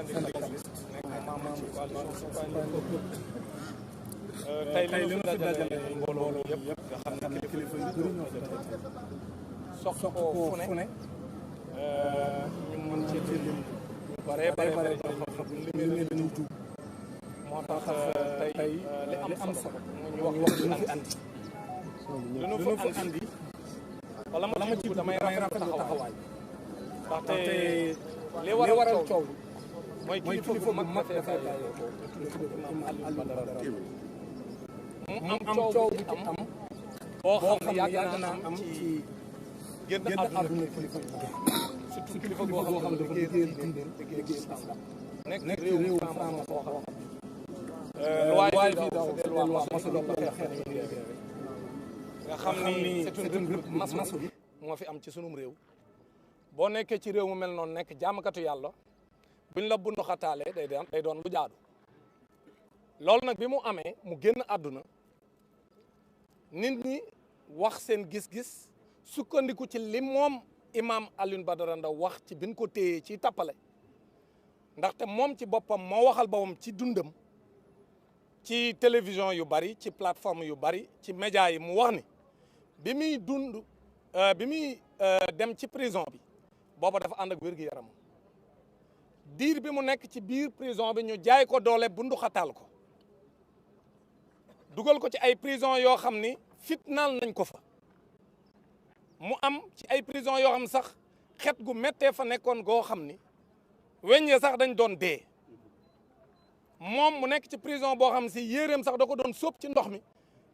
syndicaliste nekk membre ci coalition Suxali tey li ñu fi dajale mbooloo yëpp nga xam ne kilifa yu bëri ñoo fi sox ko fu ne ñu mën ci lim bare ñoo xam ne li dañuy tuub moo tax tey li am solo ñu wax lu fi andi lu ñu fi andi wala ma ci damay rafetlu taxawaay ndaxte li waral coow mooy kilifa bu mag dafay bàyyee ko Alioune Badara mu am coow bi am boo xam ne yàgg naa am ci génn àdduna kilifa surtout kilifa boo xam ne dafa liggéeyal islam nekk réew France boo xam loi fii daw loi masul nga xam ni c'est une république masul moo fi am ci sunum réew boo nekkee ci réew mu mel noonu nekk jaamakatu yàlla buñ la bundu xataalee day doon lu jaadu loolu nag bi mu amee mu génn àdduna nit ñi wax seen gis-gis sukkandiku ci li moom imam Alioune Badara Ndao wax ci biñ ko téyee ci tappale ndaxte moom ci boppam moo waxal boppam ci dundam ci télévision yu bari ci plateforme yu bari ci média yi mu wax ni bi muy dund bi muy dem ci prison bi booba dafa ànd ak wér-gu-yaram diir bi mu nekk ci biir prison bi ñu jaay ko doole bundu xataal ko dugal ko ci ay prison yoo xam ni fitnaal nañ ko fa mu am ci ay prison yoo xam sax xet gu méttee fa nekkoon goo xam ni weññee sax dañ doon dee moom mu nekk ci prison boo xam si yéeréem sax da ko doon sóob ci ndox mi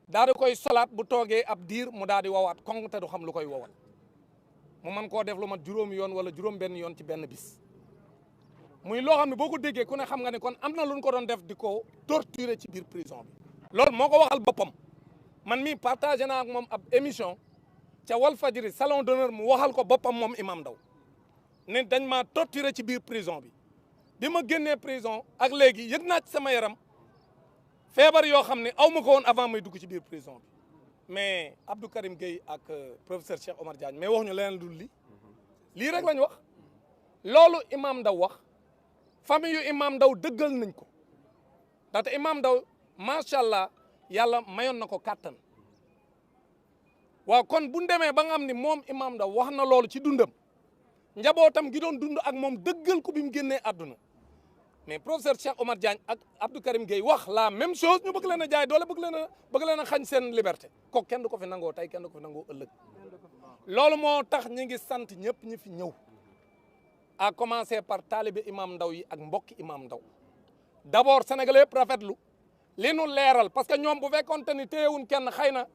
daal di koy solaat bu toogee ab diir mu daal di wowaat kong te du xam lu koy wowal mu mën koo def lu mat juróomi yoon wala juróom benn yoon ci benn bis muy loo xam ne boo ko déggee ku ne xam nga ne kon am na lu ñu ko doon def di ko torturer ci biir prison bi loolu moo ko waxal boppam man mii partagé naa ak moom ab émission ca Walfadjri salon d'honneur mu waxal ko boppam moom Imam Ndao ne dañ maa torturer ci biir prison bi ma génnee prison ak léegi yëg naa ci sama yaram feebar yoo xam ne aw ma ko woon avant may dugg ci biir prison bi mais Abdou Karim Gueye ak professeur Cheikh Omar Diagne mais wax ñu leneen dul lii rek lañ wax loolu Imam Ndao wax famille yu Imam Ndao dëggal nañ ko ndaxte Imam Ndao macha allah yàlla mayoon na ko kàttan waaw kon bu ñu demee ba nga xam ni moom Imam Ndao wax na loolu ci dundam njabootam gi doon dund ak moom dëggal ko bi mu génnee àdduna mais professeur Cheikh Omar Diagne ak Abdou Karim Gueye wax la même chose ñu bëgg leen a jaay doole bëgg leen a xañ seen liberté ko kenn du ko fi nangoo tey kenn du ko fi nangoo ëllëg loolu moo tax ñi ngi sant ñëpp ñi fi ñëw à commencer par taalibe Imam Ndao yi ak mbokki Imam Ndao d'abord sénégalais yëpp rafetlu li nu leeral parce que ñoom bu fekkoonte ni téyewuñ kenn xëy na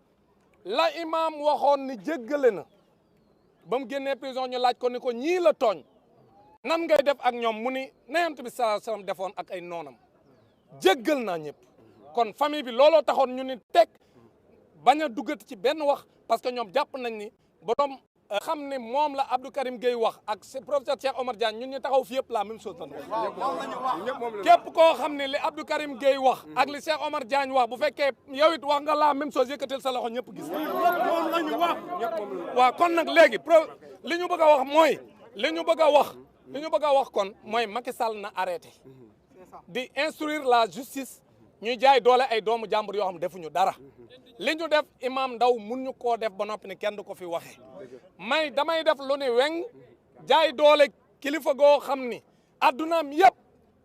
la imam waxoon ni jéggale na ba mu génnee prison ñu laaj ko ni ko ñii la tooñ nan ngay def ak ñoom mu ni na Yonent bi sallallahu alayhi wasallam defoon ak ay noonam jéggal naa ñëpp kon famille bi looloo taxoon ñu ni teg bañ a duggati ci benn wax parce que ñoom jàpp nañ ni borom xam ne moom la Abdou Karim Gueye wax ak professeur Cheikh Omar Diagne ñun ñu taxaw fi yëpp la même chose lañu wax képp koo xam ne li Abdou Karim Gueye wax ak li Cheikh Omar Diagne wax bu fekkee yow it wax nga la même chose yëkkatil sa loxo ñëpp gis waaw kon nag léegi li ñu bëgg a wax mooy li ñu bëgg a wax kon mooy Macky Sall na arrêté di instruire la justice ñuy jaay doole ay doomu jàmbur yoo xam defuñu dara li ñu def Imam Ndao mun ñu koo def ba noppi ni kenn du ko fi waxee damay def lu ni weng jaay doole kilifa goo xam ni addunaam yëpp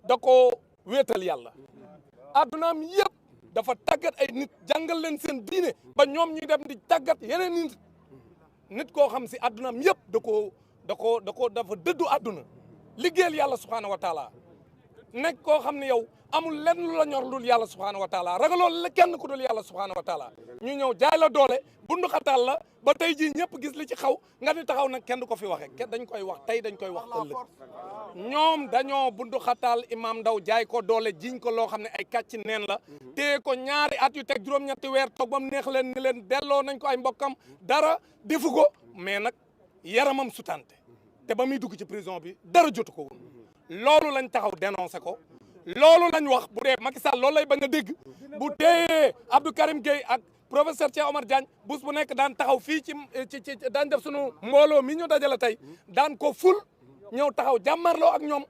da ko wéetal yàlla addunaam yëpp dafa tàggat ay nit jàngal leen seen diine ba ñoom ñuy dem di tàggat yeneen nit koo xam si addunaam yëpp dafa dëddu adduna liggéeyal yàlla subhaanahu wa taala nekk koo xam ne yow amul lenn lu la ñor lul yàlla subhaanahu wa taala ragaloo la kenn ku dul yàlla subhaanahu wa taala ñu ñëw jaay la doole bundu xataal la ba tey jii ñëpp gis li ci xaw nga di taxaw nag kenn du ko fi waxee dañ koy wax tey dañ koy wax ëllëg ñoom dañoo bundu xataal Imam Ndao jaay ko doole jiñ ko loo xam ne ay kàcc neen la téye ko ñaari at yu teg juróom-ñetti weer toog ba mu neex leen ni leen delloo nañ ko ay mbokkam dara defu ko mais nag yaramam sutante te ba muy dugg ci prison bi dara jotu ko woon loolu lañ taxaw dénoncé ko loolu lañ wax bu dee Macky Sall loolu lay bañ a dégg bu téyee Abdou Karim Gueye ak professeur Cheikh Omar Diagne bés bu nekk daan taxaw fii ci daan def sunu mbooloo mi ñu dajale tey daan ko ful ñëw taxaw jàmmarloo ak ñoom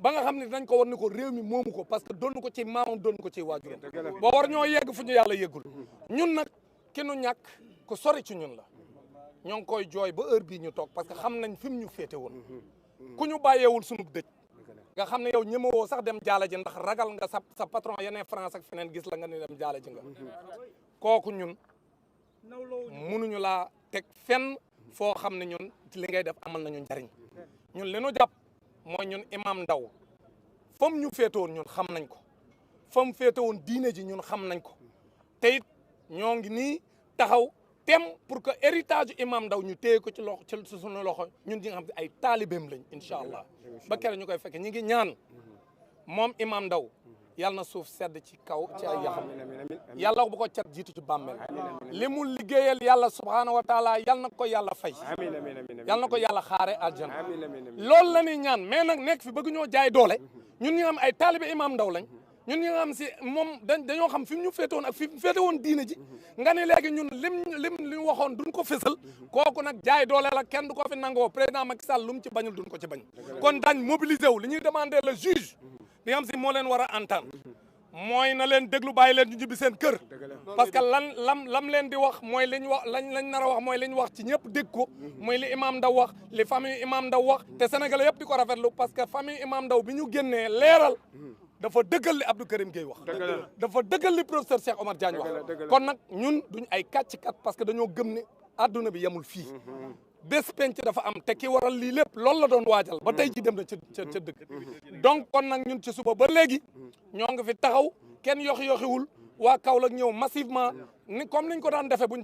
ba nga xam ne dañ ko war ni ko réew mi moomu ko parce que doon ko ci maamam doon ko ci waajuram boo war ñoo yegg fu ñu yàlla yeggul ñun nag ki nu ñàkk ku sori ci ñun la ñoo ngi koy jooy ba heure bii ñu toog parce que xam nañ fi mu ñu féete woon ku ñu bàyyeewul sunu dëj nga xam ne yow ñemewoo sax dem jaala ji ndax ragal nga sa patron yeneen France ak feneen gis la nga ne dem jaala ji nga kooku ñun mënuñu laa teg fenn foo xam ne ñun li ngay def amal nañu njariñ ñun li nu jàpp mooy ñun imam Ndao fam ñu féete woon ñun xam nañ ko fam féete woon diine ji ñun xam nañ ko te it ñoo ngi nii taxaw tem pour que héritage imam Ndao ñu téye ko ci loxo ci suñu loxo ñun ñi nga xam ne ay taalibeem lañ incha allah ba kere ñu koy fekke ñi ngi ñaan moom imam Ndao yàlla na suuf sedd ci kaw ci ay yaxam yàlla bu ko cat jiitu ci bàmmeel li mu liggéeyal yàlla subhaanahu wa taala yàlla na ko yàlla fay yàlla na ko yàlla xaare aljana loolu la ñuy ñaan mais nag nekk fi bëgg ñoo jaay doole ñun ñi nga xam ay taalibe imam Ndao lañ ñun ñi nga xam si moom dañoo xam fi mu ñu féete woon ak fi mu féete woon diine ji nga ne léegi ñun li mu waxoon duñ ko fësal kooku nag jaay doole la kenn du ko fi nangoo président Macky Sall lu mu ci bañul duñ ko ci bañ kon daañ mobiliser wu li ñuy demander le juge bi nga xam si moo leen war a entendre mooy na leen déglu bàyyi leen ñu ñibbi seen kër parce que lam leen di wax mooy li ñu wax lañ nar a wax mooy li ñu wax ci ñëpp dégg ko mooy li imam Ndao wax li famille imam Ndao wax te sénégalais yëpp di ko rafetlu parce que famille imam Ndao bi ñu génnee leeral dafa dëggal li Abdou Karim Gueye wax dafa dëggal li professeur Cheikh Omar Diagne wax kon nag ñun duñ ay kàcc-kat parce que dañoo gëm ne adduna bi yemul fii bés penc dafa am te ki waral lii lépp loolu la doon waajal ba tey ji dem na ca dëgg donc kon nag ñun ci suba ba léegi ñoo ngi fi taxaw kenn yoxiwul waa Kaolack ñëw massivement ni comme niñ ko daan defee buñ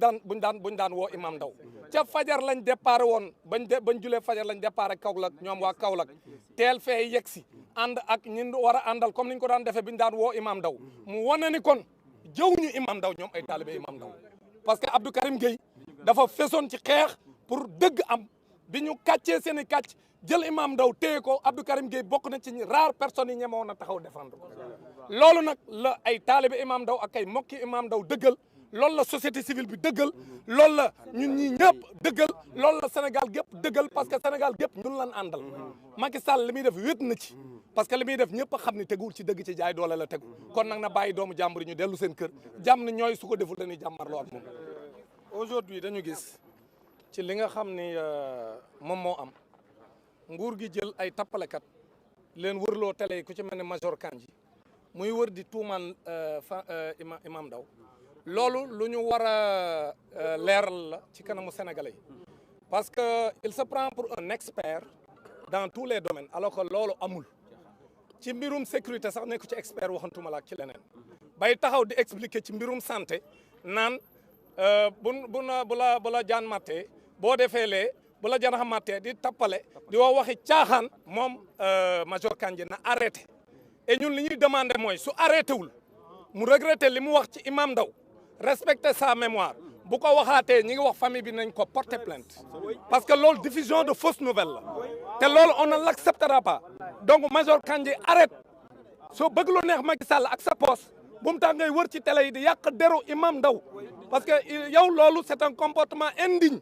daan woo imam Ndao ca fajar lañ départ woon bañ julee fajar lañ départ Kaolack ñoom waa Kaolack teel fee yegg si ànd ak ñin war a àndal comme niñ ko daan defee buñ daan woo imam Ndao mu wane ni kon jëwuñu imam Ndao ñoom ay taalibe imam Ndao parce que Abdou Karim Gueye dafa fesoon ci xeex pour dëgg am bi ñu kàccee seen i kàcc jël imam Ndao téye ko Abdou Karim Gueye bokk na ci rare personnes yi ñemewoon na taxaw défendre ko loolu nag la ay taalibe imam Ndao ak ay mokki imam Ndao dëggal loolu la société civile bi dëggal loolu la ñun ñi ñëpp dëggal loolu la Sénégal gépp dëggal parce que Sénégal gépp ñun lan àndal Macky Sall li muy def wét na ci parce que li muy def ñëpp a xam ne teguwul ci dëgg ci jaay doole la tegu kon nag na bàyyi doomu jàmbur yi ñu dellu seen kër jàmm ni ñooy su ko deful dañuy jàmmarloo ak moom aujourd'hui dañu gis ci li nga xam ni moom moo am nguur gi jël ay tappalekat leen wërloo télé yi ku ci mel ne Major Kandji muy wër di tuumaan imam Ndao loolu lu ñu war a leeral la ci kanamu sénégalais yi parce que il se prend pour un expert dans tous les domaines alors que loolu amul ci mbirum sécurité sax nekk ci expert waxantuma la ak ci leneen bay taxaw di expliquer ci mbirum santé naan bu la jaan mattee boo defee lee bu la janax mattee di tappale di wax waxi caaxaan moom Major Kandji na arrêté et ñun li ñuy demandé mooy su arrêté wul mu regretté li mu wax ci imam Ndao respecter sa mémoire bu ko waxaatee ñi ngi wax famille bi nañ ko porter plainte parce que loolu diffusion de fausses nouvelles la te loolu on ne l'acceptera pas donc Major Kandji arrête soo bëgg lu neex Macky Sall ak sa poste bu mu tax ngay wër ci télé yi di yàq deru imam Ndao parce que yow loolu c'est un comportement indigne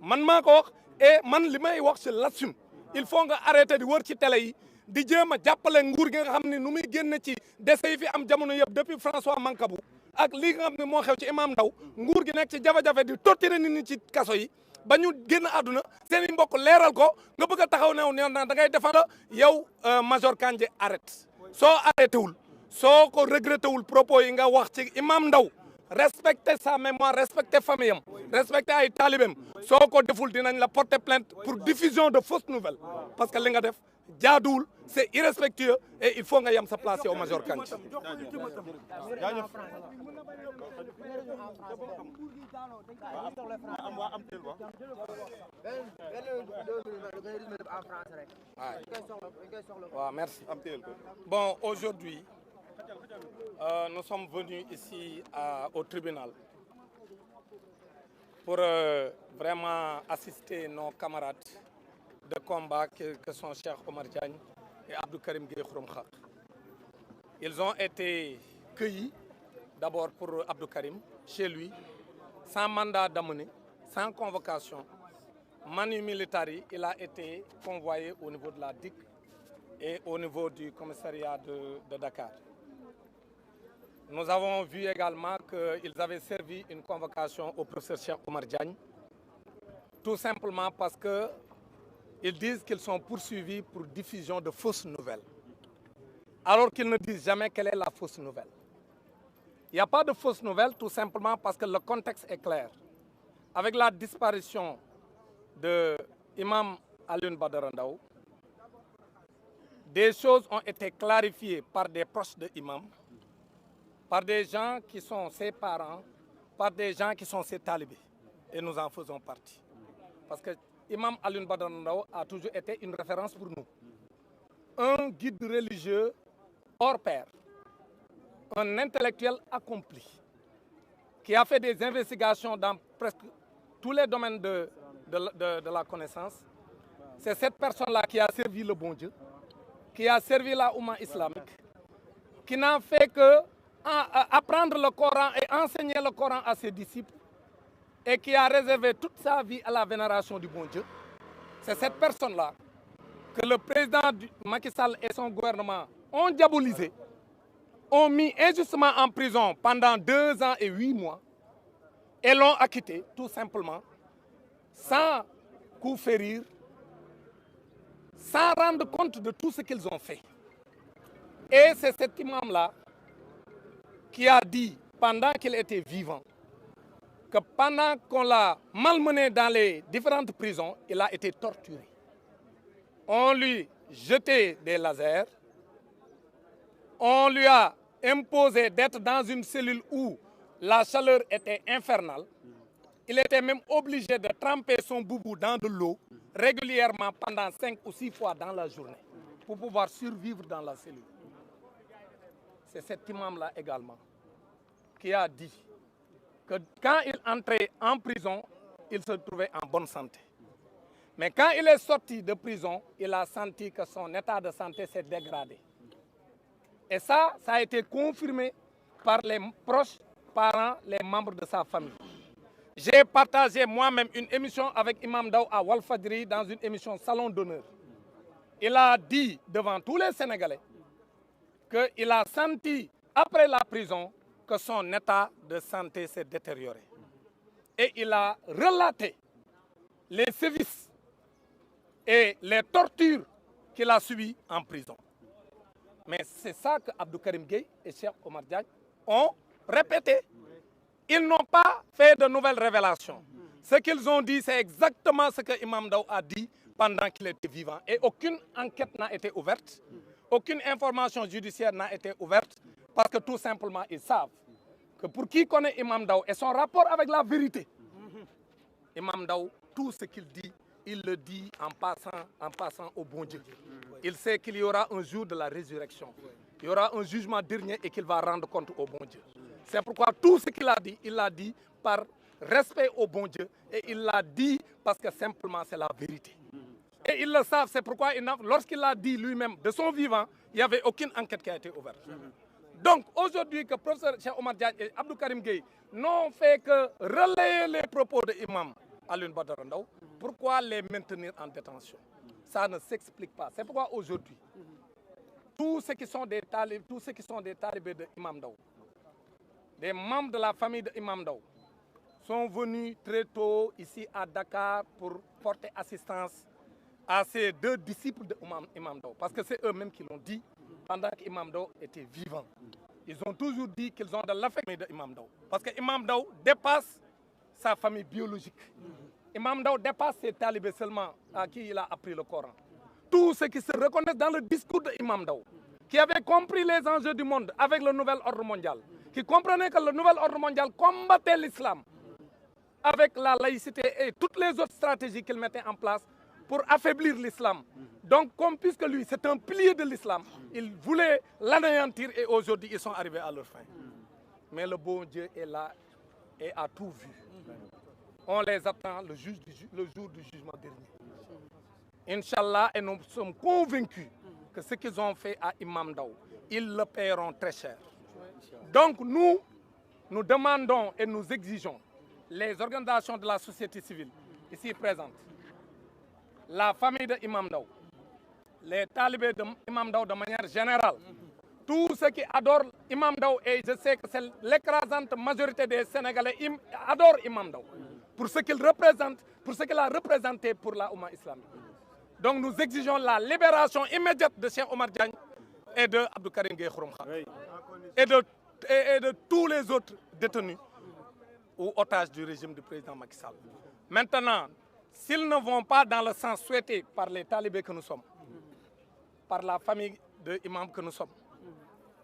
man maa ko wax et man li may wax je l'assume il faut nga arrêter di wër ci télé yi di jéem a jàppale nguur gi nga xam ne nu muy génn ci décès yi fi am jamono yëpp depuis François Mancabou ak lii nga xam ne moo xew ci imam Ndao nguur gi nekk ci jafe-jafe di torturer nit ñi ci kaso yi ba ñu génn àdduna seen i mbokk leeral ko nga bëgg a taxaw new ne da ngay défendre yow Major Kandji arrête soo arrêté wul soo ko regretté wul propos yi nga wax ci imam Ndao respecter sa mémoire respecter famille am respecter ay talibem soo ko deful dinañ la porter plainte pour diffusion de fausses nouvelles parce que li nga def jaaduwul c'est irrespectueux et il faut nga yem sa place yow Major Kandji waaw merci bon aujourd'hui nous sommes venus ici au tribunal pour vraiment assister nos camarades de combat que sont Cheikh Omar Diagne et Abdou Karim Gueye Xurum Xaq. Ils ont été cueillis d'abord pour Abdou Karim chez lui sans mandat d'amener, sans convocation. Manu militari, il a été convoyé au niveau de la DIC et au niveau du commissariat de Dakar. Nous avons vu également qu'ils avaient servi une convocation au professeur Cheikh Omar Diagne, tout simplement parce qu'ils disent qu'ils sont poursuivis pour diffusion de fausses nouvelles, alors qu'ils ne disent jamais quelle est la fausse nouvelle. Il n'y a pas de fausse nouvelle, tout simplement parce que le contexte est clair. Avec la disparition de Imam Alioune Badara Ndao, des choses ont été clarifiées par des proches de Imam, par des gens qui sont ses parents, par des gens qui sont ses talibés. Et nous en faisons partie. Parce que Imam Alioune Badara Ndao a toujours été une référence pour nous. Un guide religieux hors pair, un intellectuel accompli, qui a fait des investigations dans presque tous les domaines de la connaissance. C'est cette personne-là qui a servi le bon Dieu, qui a servi la Oumma islamique, qui n'a fait que apprendre le Coran et enseigner le Coran à ses disciples, et qui a réservé toute sa vie à la vénération du bon Dieu. C'est cette personne-là que le président Macky Sall et son gouvernement ont diabolisé, ont mis injustement en prison pendant 2 ans et 8 mois et l'ont acquitté tout simplement, sans coup férir, sans rendre compte de tout ce qu'ils ont fait. Et c'est cet imam-là qui a dit, pendant qu'il était vivant, que pendant qu'on l'a malmené dans les différentes prisons, il a été torturé. On lui jetait des lasers, on lui a imposé d'être dans une cellule où la chaleur était infernale. Il était même obligé de tremper son boubou dans de l'eau régulièrement pendant 5 ou 6 fois dans la journée pour pouvoir survivre dans la cellule. C'est cet imam-là également qui a dit que quand il entrait en prison, il se trouvait en bonne santé. Mais quand il est sorti de prison, il a senti que son état de santé s'est dégradé. Et ça a été confirmé par les proches parents, les membres de sa famille. J'ai partagé moi-même une émission avec Imam Ndao à Walfadjri dans une émission Salon d'honneur. Il a dit devant tous les Sénégalais qu'il a senti après la prison que son état de santé s'est détérioré. Et il a relaté les sévices et les tortures qu'il a subies en prison. Mais c'est ça que Abdou Karim Gueye et Cheikh Omar Diagne ont répété. Ils n'ont pas fait de nouvelles révélations. Ce qu'ils ont dit, c'est exactement ce que Imam Ndao a dit pendant qu'il était vivant. Et aucune enquête n'a été ouverte, aucune information judiciaire n'a été ouverte, parce que tout simplement, ils savent que pour qui connaît Imam Ndao et son rapport avec la vérité, Imam Ndao, tout ce qu'il dit, il le dit en passant au bon Dieu. Il sait qu'il y aura un jour de la résurrection. Il y aura un jugement dernier et qu'il va rendre compte au bon Dieu. C'est pourquoi tout ce qu'il a dit, il l'a dit par respect au bon Dieu. Et il l'a dit parce que simplement c'est la vérité. Et ils le savent, c'est pourquoi lorsqu'il l'a dit lui-même de son vivant, il n'y avait aucune enquête qui a été ouverte. Donc aujourd'hui que le professeur Cheikh Omar Diagne et Abdou Karim Gueye n'ont fait que relayer les propos de Imam Alioune Badara Ndao, pourquoi les maintenir en détention? Ça ne s'explique pas. C'est pourquoi aujourd'hui, tous ceux qui sont des talibés de Imam Ndao, des membres de la famille de Imam Ndao, sont venus très tôt ici à Dakar pour porter assistance à ces 2 disciples de Imam Ndao. Parce que c'est eux-mêmes qui l'ont dit pendant qu'Imam Ndao était vivant. Ils ont toujours dit qu'ils ont de l'affection de Imam Ndao. Parce que Imam Ndao dépasse sa famille biologique. Imam Ndao dépasse ses talibés seulement à qui il a appris le Coran. Tous ceux qui se reconnaissent dans le discours de Imam Ndao, qui avaient compris les enjeux du monde avec le nouvel ordre mondial, qui comprenaient que le nouvel ordre mondial combattait l'islam avec la laïcité et toutes les autres stratégies qu'il mettait en place pour affaiblir l'islam. Donc, puisque lui, c'est un pilier de l'islam, il voulait l'anéantir et aujourd'hui, ils sont arrivés à leur fin. Mais le bon Dieu est là et a tout vu. On les attend le jour du jugement dernier. Inch'Allah, et nous sommes convaincus que ce qu'ils ont fait à Imam Ndao, ils le paieront très cher. Donc nous demandons et nous exigeons les organisations de la société civile ici présentes, la famille de Imam Ndao, les talibés d'Imam Ndao de manière générale, tous ceux qui adorent Imam Ndao, et je sais que c'est l'écrasante majorité des Sénégalais adorent Imam Ndao, pour ce qu'il représente, pour ce qu'il a représenté pour la Oumma islamique. Donc nous exigeons la libération immédiate de Cheikh Omar Diagne et de Abdou Karim Gueye Xurum Xaq et de tous les autres détenus ou otages du régime du président Macky Sall. Maintenant, s'ils ne vont pas dans le sens souhaité par les talibés que nous sommes, par la famille de imams que nous sommes,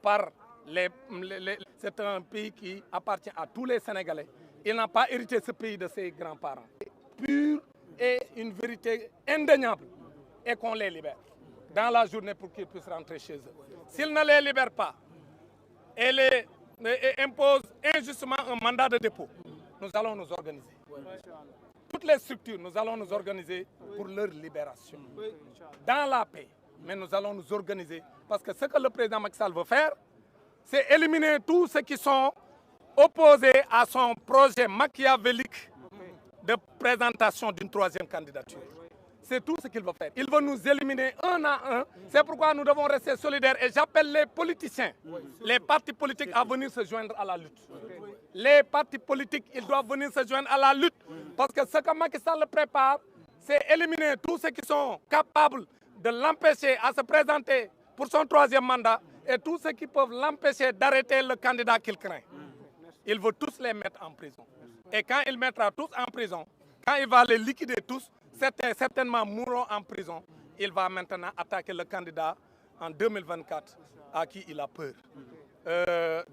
par c'est un pays qui appartient à tous les Sénégalais. Il n'a pas hérité ce pays de ses grands-parents. Pure et une vérité indéniable et qu'on les libère dans la journée pour qu'ils puissent rentrer chez eux. S'ils ne les libèrent pas et imposent injustement un mandat de dépôt, nous allons nous organiser. Toutes les structures, nous allons nous organiser pour leur libération. Dans la paix, mais nous allons nous organiser parce que ce que le président Macky Sall veut faire, c'est éliminer tous ceux qui sont opposés à son projet machiavélique de présentation d'une troisième candidature. C'est tout ce qu'il veut faire. Il veut nous éliminer un à un. C'est pourquoi nous devons rester solidaires. Et j'appelle les politiciens, les partis politiques à venir se joindre à la lutte. Les partis politiques, ils doivent venir se joindre à la lutte. Parce que ce que Macky Sall prépare, c'est éliminer tous ceux qui sont capables de l'empêcher à se présenter pour son troisième mandat et tous ceux qui peuvent l'empêcher d'arrêter le candidat qu'il craint. Il veut tous les mettre en prison. Et quand il mettra tous en prison, quand il va les liquider tous, certains certainement mourront en prison. Il va maintenant attaquer le candidat en 2024 à qui il a peur.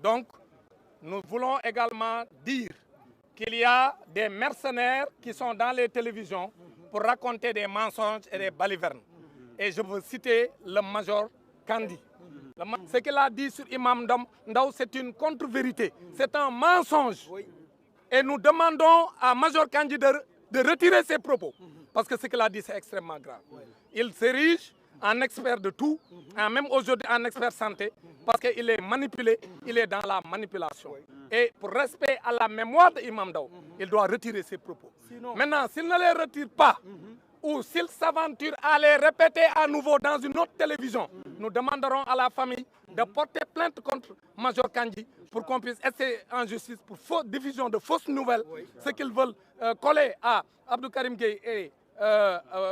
Donc, nous voulons également dire qu'il y a des mercenaires qui sont dans les télévisions pour raconter des mensonges et des balivernes. Et je veux citer le major Kandi. Ce qu'il a dit sur Imam Ndao, c'est une contre-vérité. C'est un mensonge. Et nous demandons à Major Kandi de retirer ses propos. Parce que ce qu'il a dit, c'est extrêmement grave. Il s'érige en expert de tout, même aujourd'hui en expert santé, parce qu'il est manipulé, il est dans la manipulation. Et pour respect à la mémoire d'Imam Ndao, il doit retirer ses propos. Maintenant, s'il ne les retire pas, ou s'il s'aventure à les répéter à nouveau dans une autre télévision, nous demanderons à la famille de porter plainte contre Major Kandi pour qu'on puisse essayer en justice pour diffusion de fausses nouvelles, ce qu'ils veulent coller à Abdou Karim Gueye et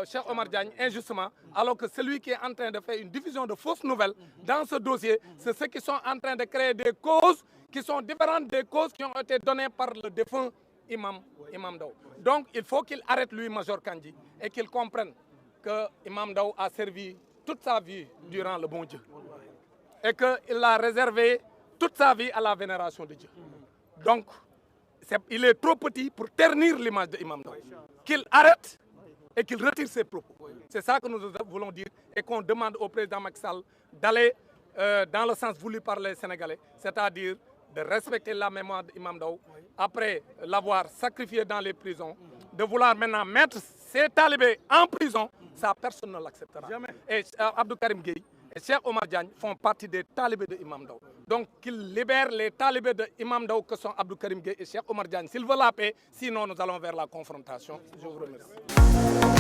Cheikh Omar Diagne injustement, alors que celui qui est en train de faire une diffusion de fausses nouvelles dans ce dossier, c'est ceux qui sont en train de créer des causes qui sont différentes des causes qui ont été données par le défunt Imam Ndao. Donc il faut qu'il arrête lui, Major Kandi, et qu'il comprenne que Imam Ndao a servi toute sa vie durant le bon Dieu. Et qu'il a réservé toute sa vie à la vénération de Dieu. Donc, il est trop petit pour ternir l'image d'Imam Ndao. Qu'il arrête et qu'il retire ses propos. C'est ça que nous voulons dire et qu'on demande au président Macky Sall d'aller dans le sens voulu par les Sénégalais, c'est-à-dire de respecter la mémoire d'Imam Ndao après l'avoir sacrifié dans les prisons, de vouloir maintenant mettre ces talibés en prison, ça personne ne l'acceptera. Et Abdou Karim Gueye et Cheikh Omar Diagne font partie des talibés d'Imam Ndao. Donc qu'ils libèrent les talibés d'Imam Ndao que sont Abdou Karim Gueye et Cheikh Omar Diagne s'ils veulent la paix, sinon nous allons vers la confrontation. Je vous remercie.